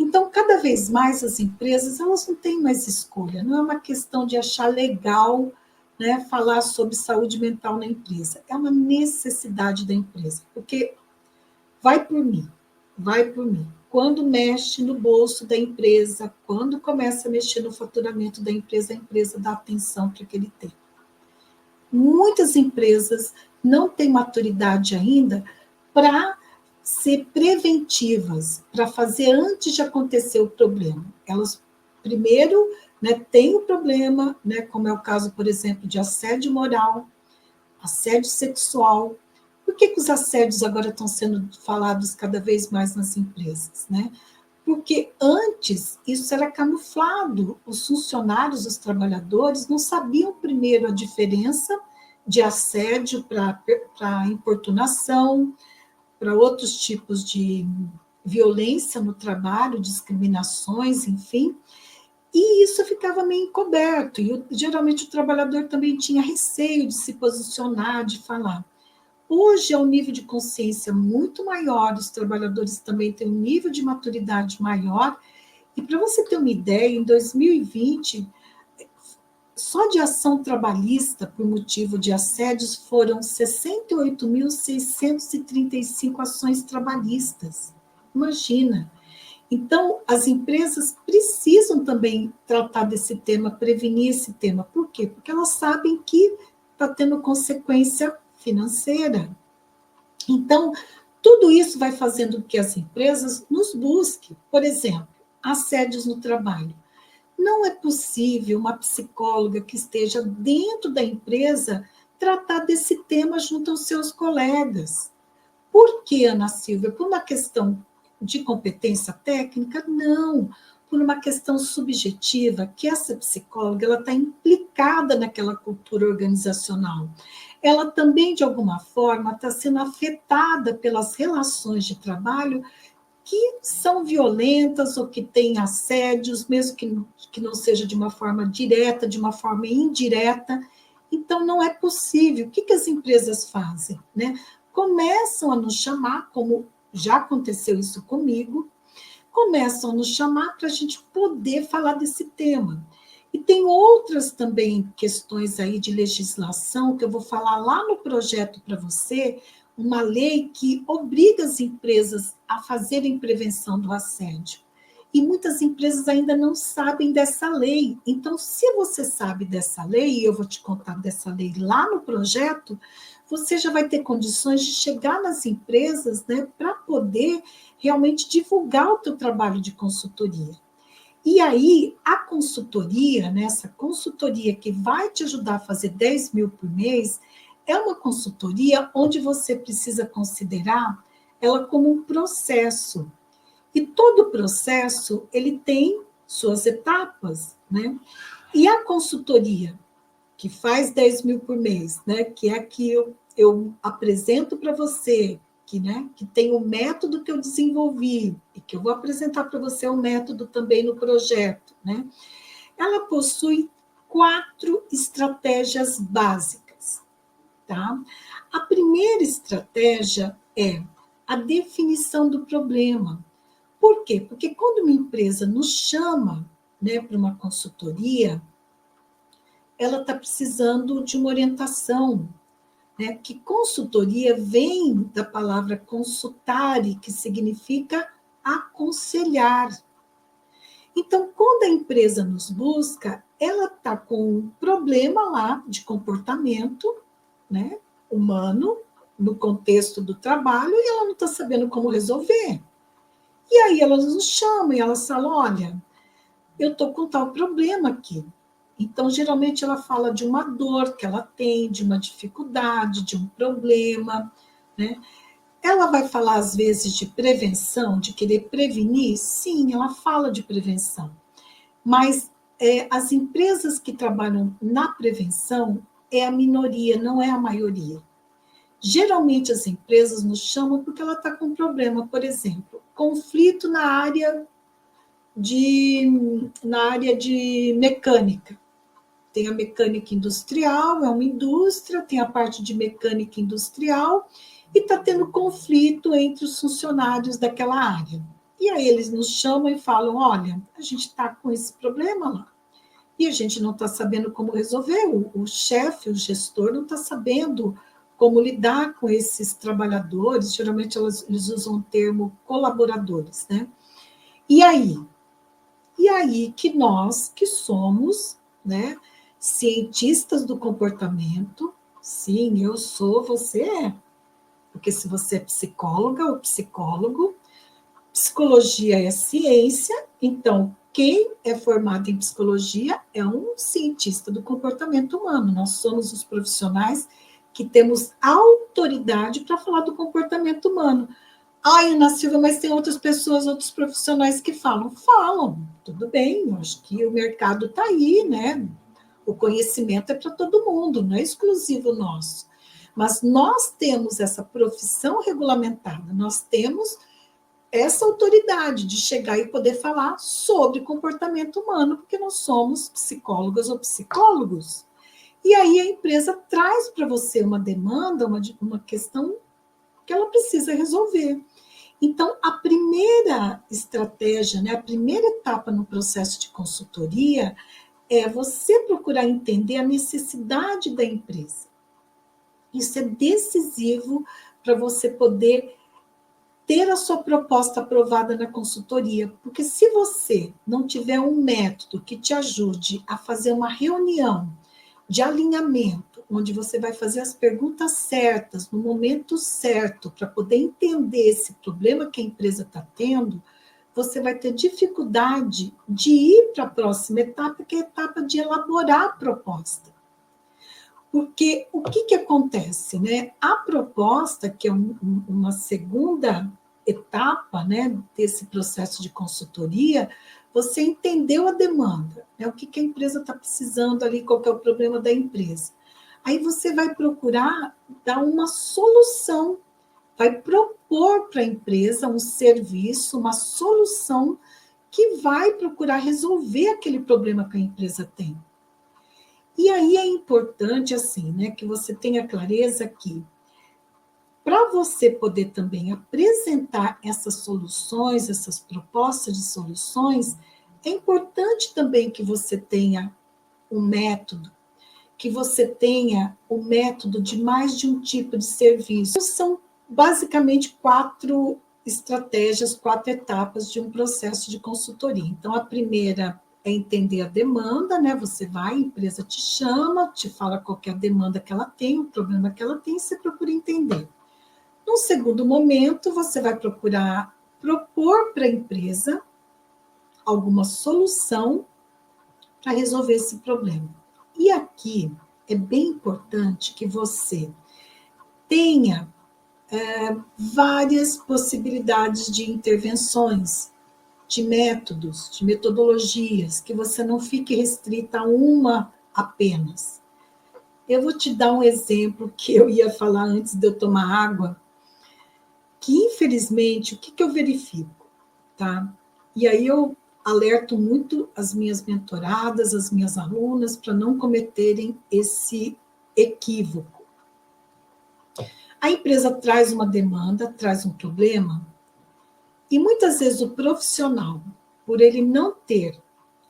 Então, cada vez mais as empresas, elas não têm mais escolha, não é uma questão de achar legal, né, falar sobre saúde mental na empresa, é uma necessidade da empresa, porque vai por mim, vai por mim. Quando mexe no bolso da empresa, quando começa a mexer no faturamento da empresa, a empresa dá atenção para aquele tema. Muitas empresas não têm maturidade ainda para ser preventivas, para fazer antes de acontecer o problema. Elas, primeiro, né, têm o problema, né, como é o caso, por exemplo, de assédio moral, assédio sexual. Por que os assédios agora estão sendo falados cada vez mais nas empresas, né? Porque antes isso era camuflado, os funcionários, os trabalhadores não sabiam primeiro a diferença de assédio para importunação, para outros tipos de violência no trabalho, discriminações, enfim, e isso ficava meio encoberto, e geralmente o trabalhador também tinha receio de se posicionar, de falar. Hoje é um nível de consciência muito maior, os trabalhadores também têm um nível de maturidade maior, e para você ter uma ideia, em 2020, só de ação trabalhista por motivo de assédios foram 68.635 ações trabalhistas. Imagina. Então, as empresas precisam também tratar desse tema, prevenir esse tema. Por quê? Porque elas sabem que está tendo consequência financeira. Então, tudo isso vai fazendo com que as empresas nos busquem. Por exemplo, assédios no trabalho. Não é possível uma psicóloga que esteja dentro da empresa tratar desse tema junto aos seus colegas. Por que, Ana Silvia? Por uma questão de competência técnica? Não. Por uma questão subjetiva, que essa psicóloga ela está implicada naquela cultura organizacional. Ela também, de alguma forma, está sendo afetada pelas relações de trabalho que são violentas ou que têm assédios, mesmo que não seja de uma forma direta, de uma forma indireta. Então, não é possível. O que as empresas fazem, né? Começam a nos chamar, como já aconteceu isso comigo, começam a nos chamar para a gente poder falar desse tema. E tem outras também questões aí de legislação, que eu vou falar lá no projeto para você, uma lei que obriga as empresas a fazerem prevenção do assédio. E muitas empresas ainda não sabem dessa lei. Então, se você sabe dessa lei, e eu vou te contar dessa lei lá no projeto, você já vai ter condições de chegar nas empresas, né, para poder realmente divulgar o teu trabalho de consultoria. E aí, a consultoria, né, essa consultoria que vai te ajudar a fazer 10 mil por mês, é uma consultoria onde você precisa considerar ela como um processo. E todo processo, ele tem suas etapas, né? E a consultoria, que faz 10 mil por mês, né? Que é a que eu apresento para você, que tem o método que eu desenvolvi, e que eu vou apresentar para você o método também no projeto, né? Ela possui 4 estratégias básicas, tá? A primeira estratégia é a definição do problema. Por quê? Porque quando uma empresa nos chama, né, para uma consultoria, ela está precisando de uma orientação, né? Que consultoria vem da palavra consultare, que significa aconselhar. Então, quando a empresa nos busca, ela está com um problema lá de comportamento, né, humano, no contexto do trabalho, e ela não está sabendo como resolver. E aí elas nos chamam e elas falam, olha, eu estou com tal problema aqui. Então, geralmente, ela fala de uma dor que ela tem, de uma dificuldade, de um problema, né? Ela vai falar, às vezes, de prevenção, de querer prevenir? Sim, ela fala de prevenção. Mas as empresas que trabalham na prevenção é a minoria, não é a maioria. Geralmente, as empresas nos chamam porque ela está com um problema, por exemplo, conflito na área de mecânica. Tem a mecânica industrial, é uma indústria, tem a parte de mecânica industrial, e está tendo conflito entre os funcionários daquela área. E aí eles nos chamam e falam, olha, a gente está com esse problema lá. E a gente não está sabendo como resolver, o chefe, o gestor não está sabendo como lidar com esses trabalhadores, geralmente eles usam o termo colaboradores, né? E aí? E aí que nós, que somos, né, cientistas do comportamento, sim, eu sou, você é. Porque se você é psicóloga ou psicólogo, psicologia é ciência, então quem é formado em psicologia é um cientista do comportamento humano. Nós somos os profissionais que temos autoridade para falar do comportamento humano. Ai, Ana Silva, mas tem outras pessoas, outros profissionais que falam. Falam, tudo bem, eu acho que o mercado está aí, né? O conhecimento é para todo mundo, não é exclusivo nosso. Mas nós temos essa profissão regulamentada, nós temos essa autoridade de chegar e poder falar sobre comportamento humano, porque nós somos psicólogas ou psicólogos. E aí a empresa traz para você uma demanda, uma questão que ela precisa resolver. Então, a primeira estratégia, né, a primeira etapa no processo de consultoria é você procurar entender a necessidade da empresa. Isso é decisivo para você poder ter a sua proposta aprovada na consultoria, porque se você não tiver um método que te ajude a fazer uma reunião de alinhamento, onde você vai fazer as perguntas certas, no momento certo, para poder entender esse problema que a empresa está tendo, você vai ter dificuldade de ir para a próxima etapa, que é a etapa de elaborar a proposta. Porque o que acontece, né? A proposta, que é uma segunda etapa, né, desse processo de consultoria, você entendeu a demanda, né, o que a empresa está precisando ali, qual que é o problema da empresa. Aí você vai procurar dar uma solução, vai propor para a empresa um serviço, uma solução que vai procurar resolver aquele problema que a empresa tem. E aí é importante, assim, né, que você tenha clareza que, para você poder também apresentar essas soluções, essas propostas de soluções, é importante também que você tenha um método, que você tenha o método de mais de um tipo de serviço. São basicamente 4 estratégias, 4 etapas de um processo de consultoria. Então, a primeira é entender a demanda, né? Você vai, a empresa te chama, te fala qual que é a demanda que ela tem, o problema que ela tem, e você procura entender. Num segundo momento, você vai procurar propor para a empresa alguma solução para resolver esse problema. E aqui é bem importante que você tenha várias possibilidades de intervenções, de métodos, de metodologias, que você não fique restrita a uma apenas. Eu vou te dar um exemplo que eu ia falar antes de eu tomar água, que infelizmente, o que eu verifico, tá? E aí eu alerto muito as minhas mentoradas, as minhas alunas, para não cometerem esse equívoco. A empresa traz uma demanda, traz um problema, e muitas vezes o profissional, por ele não ter,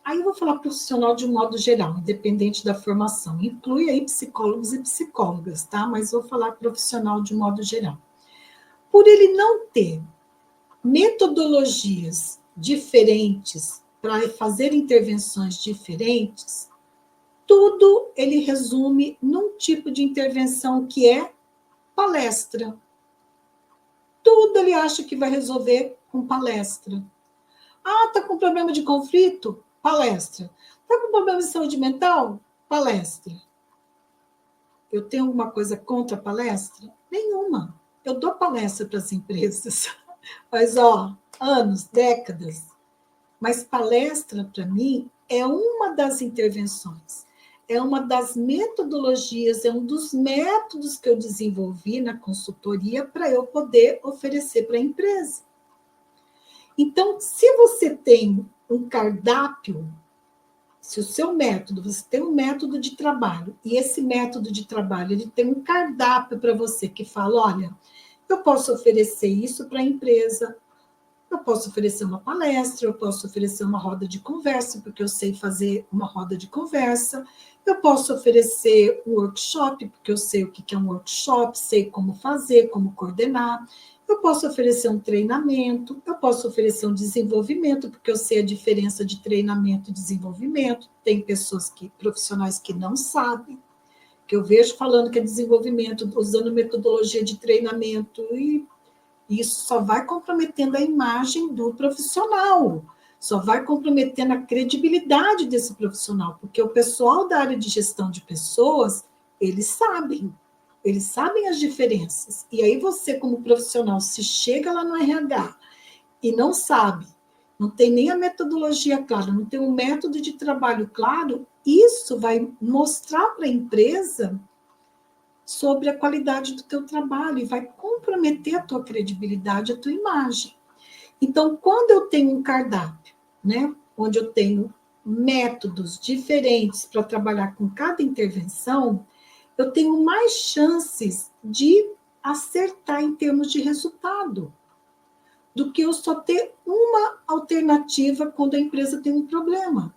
aí eu vou falar profissional de um modo geral, independente da formação, inclui aí psicólogos e psicólogas, tá? Mas vou falar profissional de um modo geral. Por ele não ter metodologias diferentes para fazer intervenções diferentes, tudo ele resume num tipo de intervenção que é palestra. Tudo ele acha que vai resolver com palestra. Ah, tá com problema de conflito? Palestra. Tá com problema de saúde mental? Palestra. Eu tenho alguma coisa contra a palestra? Nenhuma. Eu dou palestra para as empresas. Mas, anos, décadas. Mas palestra, para mim, é uma das intervenções, é uma das metodologias, é um dos métodos que eu desenvolvi na consultoria para eu poder oferecer para a empresa. Então, se você tem um cardápio, se o seu método, você tem um método de trabalho, e esse método de trabalho ele tem um cardápio para você que fala, olha, eu posso oferecer isso para a empresa, Eu posso oferecer uma palestra, eu posso oferecer uma roda de conversa, porque eu sei fazer uma roda de conversa, eu posso oferecer um workshop, porque eu sei o que é um workshop, sei como fazer, como coordenar. Eu posso oferecer um treinamento, eu posso oferecer um desenvolvimento, porque eu sei a diferença de treinamento e desenvolvimento. Tem pessoas profissionais que não sabem, que eu vejo falando que é desenvolvimento, usando metodologia de treinamento, e isso só vai comprometendo a imagem do profissional, só vai comprometendo a credibilidade desse profissional, porque o pessoal da área de gestão de pessoas, eles sabem as diferenças. E aí você, como profissional, se chega lá no RH e não sabe, não tem nem a metodologia clara, não tem um método de trabalho claro, isso vai mostrar para a empresa sobre a qualidade do teu trabalho e vai comprometer a tua credibilidade, a tua imagem. Então, quando eu tenho um cardápio, né, onde eu tenho métodos diferentes para trabalhar com cada intervenção, eu tenho mais chances de acertar em termos de resultado do que eu só ter uma alternativa quando a empresa tem um problema.